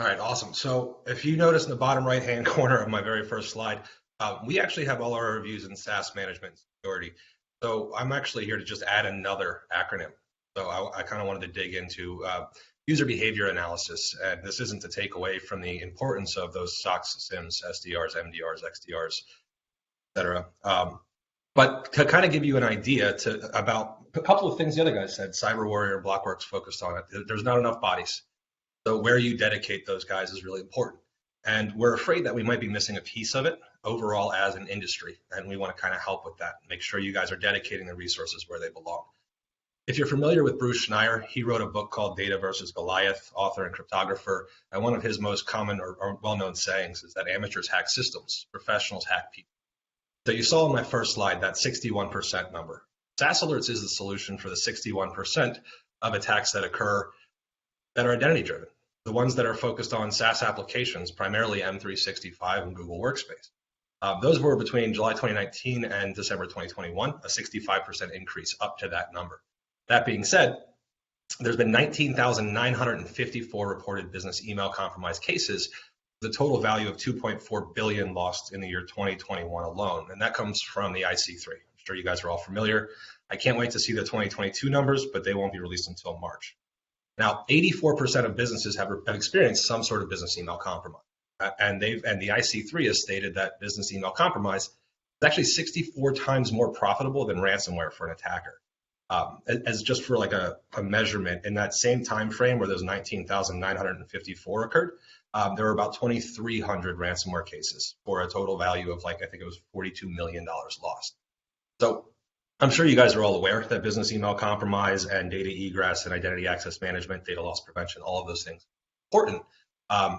All right, awesome. So if you notice in the bottom right-hand corner of my very first slide, we actually have all our reviews in SaaS management and security. So I'm actually here to just add another acronym. So I kind of wanted to dig into user behavior analysis, and this isn't to take away from the importance of those SOX, SIMs, SDRs, MDRs, XDRs, et cetera. But to kind of give you an idea about a couple of things the other guys said, Cyber Warrior and Blockworks focused on it. There's not enough bodies. So where you dedicate those guys is really important. And we're afraid that we might be missing a piece of it overall as an industry. And we want to kind of help with that. Make sure you guys are dedicating the resources where they belong. If you're familiar with Bruce Schneier, he wrote a book called Data versus Goliath, author and cryptographer. And one of his most common or well-known sayings is that amateurs hack systems, professionals hack people. So you saw in my first slide that 61% number. SaaS Alerts is the solution for the 61% of attacks that occur that are identity driven, the ones that are focused on SaaS applications, primarily M365 and Google Workspace. Those were between July 2019 and December 2021, a 65% increase up to that number. That being said, there's been 19,954 reported business email compromise cases, the total value of 2.4 billion lost in the year 2021 alone. And that comes from the IC3. I'm sure you guys are all familiar. I can't wait to see the 2022 numbers, but they won't be released until March. Now, 84% of businesses have experienced some sort of business email compromise. And the IC3 has stated that business email compromise is actually 64 times more profitable than ransomware for an attacker. As just for like a measurement, in that same time frame where those 19,954 occurred, there were about 2,300 ransomware cases for a total value of I think it was $42 million lost. So I'm sure you guys are all aware that business email compromise and data egress and identity access management, data loss prevention, all of those things are important.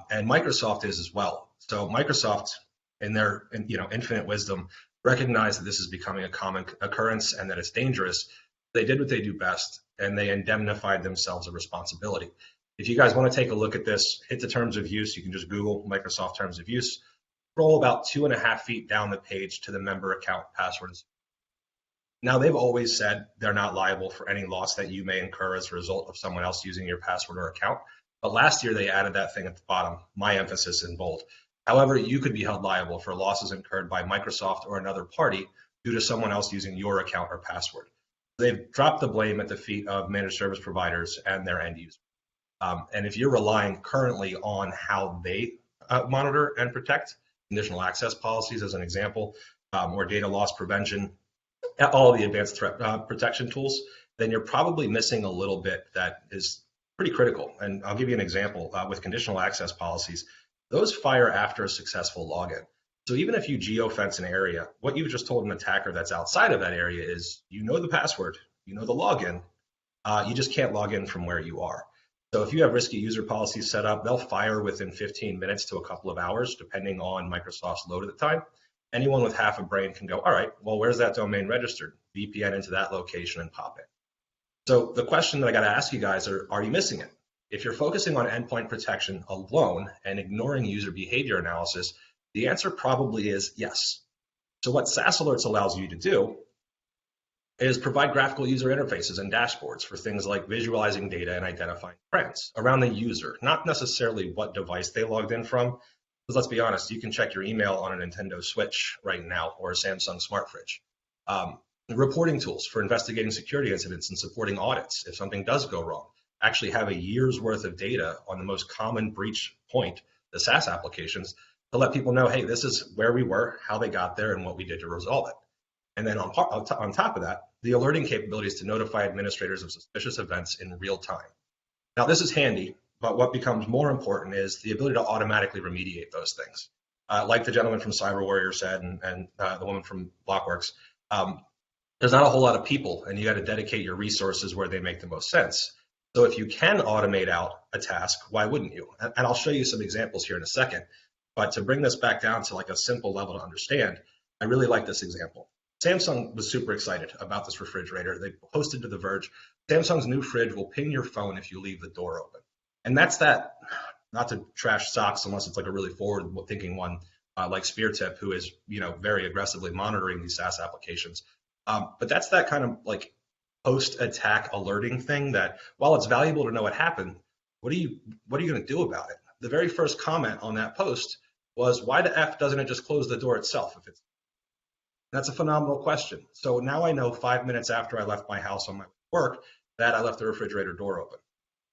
And Microsoft is as well. So Microsoft, in their infinite wisdom, recognized that this is becoming a common occurrence and that it's dangerous. They did what they do best, and they indemnified themselves of responsibility. If you guys want to take a look at this, hit the terms of use. You can just Google Microsoft terms of use. Scroll about 2.5 feet down the page to the member account passwords. Now, they've always said they're not liable for any loss that you may incur as a result of someone else using your password or account. But last year, they added that thing at the bottom, my emphasis in bold. However, you could be held liable for losses incurred by Microsoft or another party due to someone else using your account or password. They've dropped the blame at the feet of managed service providers and their end users. And if you're relying currently on how they monitor and protect conditional access policies, as an example, or data loss prevention, all of the advanced threat protection tools, then you're probably missing a little bit that is pretty critical. And I'll give you an example with conditional access policies. Those fire after a successful login. So even if you geofence an area, what you've just told an attacker that's outside of that area is, you know the password, you know the login, you just can't log in from where you are. So if you have risky user policies set up, they'll fire within 15 minutes to a couple of hours, depending on Microsoft's load at the time. Anyone with half a brain can go, all right, well, where's that domain registered? VPN into that location and pop in. So the question that I got to ask you guys are you missing it? If you're focusing on endpoint protection alone and ignoring user behavior analysis, the answer probably is yes. So what SaaS Alerts allows you to do is provide graphical user interfaces and dashboards for things like visualizing data and identifying trends around the user, not necessarily what device they logged in from. Because let's be honest, you can check your email on a Nintendo Switch right now or a Samsung smart fridge. Reporting tools for investigating security incidents and supporting audits if something does go wrong. Actually have a year's worth of data on the most common breach point, the SaaS applications, to let people know, hey, this is where we were, how they got there, and what we did to resolve it. And then on top of that, the alerting capabilities to notify administrators of suspicious events in real time. Now, this is handy, but what becomes more important is the ability to automatically remediate those things. Like the gentleman from Cyber Warrior said, and the woman from Blockworks, there's not a whole lot of people, and you got to dedicate your resources where they make the most sense. So if you can automate out a task, why wouldn't you? And I'll show you some examples here in a second. But to bring this back down to like a simple level to understand, I really like this example. Samsung was super excited about this refrigerator. They posted to The Verge, Samsung's new fridge will ping your phone if you leave the door open. And that's that, not to trash SOX unless it's like a really forward-thinking one like SpearTip, who is very aggressively monitoring these SaaS applications. But that's that kind of like post-attack alerting thing that, while it's valuable to know what happened, what are you going to do about it? the very first comment on that post was, why the F doesn't it just close the door itself? That's a phenomenal question. So now I know 5 minutes after I left my house on my work that I left the refrigerator door open.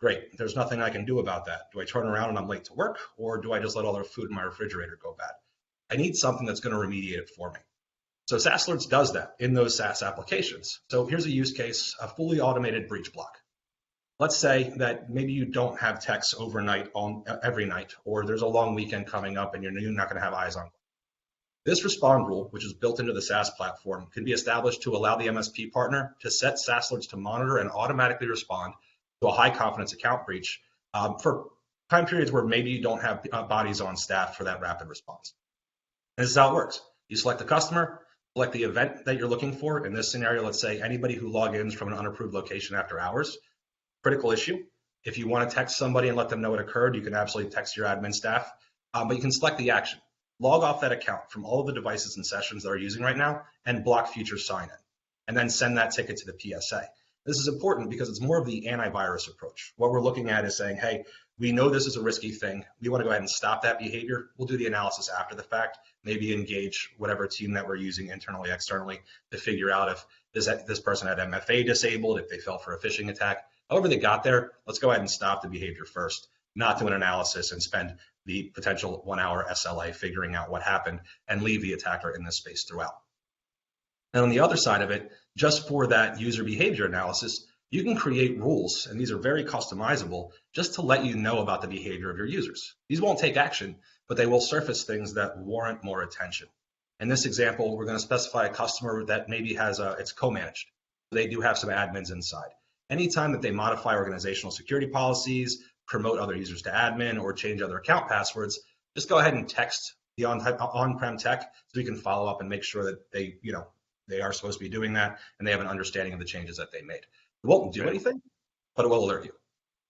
Great. There's nothing I can do about that. Do I turn around and I'm late to work, or do I just let all the food in my refrigerator go bad? I need something that's going to remediate it for me. So SaaS Alerts does that in those SaaS applications. So here's a use case, a fully automated breach block. Let's say that maybe you don't have techs overnight every night, or there's a long weekend coming up and you're not going to have eyes on. This respond rule, which is built into the SaaS platform, can be established to allow the MSP partner to set SaaS Alerts to monitor and automatically respond to a high confidence account breach for time periods where maybe you don't have bodies on staff for that rapid response. And this is how it works. You select the customer, select the event that you're looking for. In this scenario, let's say anybody who logins from an unapproved location after hours. Critical issue. If you want to text somebody and let them know it occurred, you can absolutely text your admin staff, but you can select the action. Log off that account from all of the devices and sessions that are using right now and block future sign-in, and then send that ticket to the PSA. This is important because it's more of the antivirus approach. What we're looking at is saying, hey, we know this is a risky thing. We want to go ahead and stop that behavior. We'll do the analysis after the fact, maybe engage whatever team that we're using internally, externally, to figure out if this person had MFA disabled, if they fell for a phishing attack. However they got there, let's go ahead and stop the behavior first, not do an analysis and spend the potential 1 hour SLA figuring out what happened and leave the attacker in this space throughout. And on the other side of it, just for that user behavior analysis, you can create rules, and these are very customizable, just to let you know about the behavior of your users. These won't take action, but they will surface things that warrant more attention. In this example, we're going to specify a customer that maybe it's co-managed. They do have some admins inside. Anytime that they modify organizational security policies, promote other users to admin, or change other account passwords, just go ahead and text the on-prem tech so we can follow up and make sure that they are supposed to be doing that and they have an understanding of the changes that they made. It won't do anything, but it will alert you.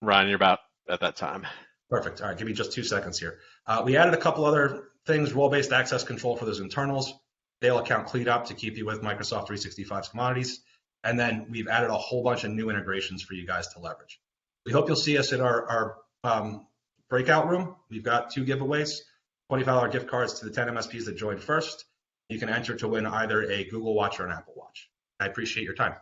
Ryan, you're about at that time. Perfect. All right, give me just 2 seconds here. We added a couple other things, role-based access control for those internals, Dale account cleanup to keep you with Microsoft 365's commodities, and then we've added a whole bunch of new integrations for you guys to leverage. We hope you'll see us in our breakout room. We've got 2 giveaways, $25 gift cards to the 10 MSPs that joined first. You can enter to win either a Google Watch or an Apple Watch. I appreciate your time.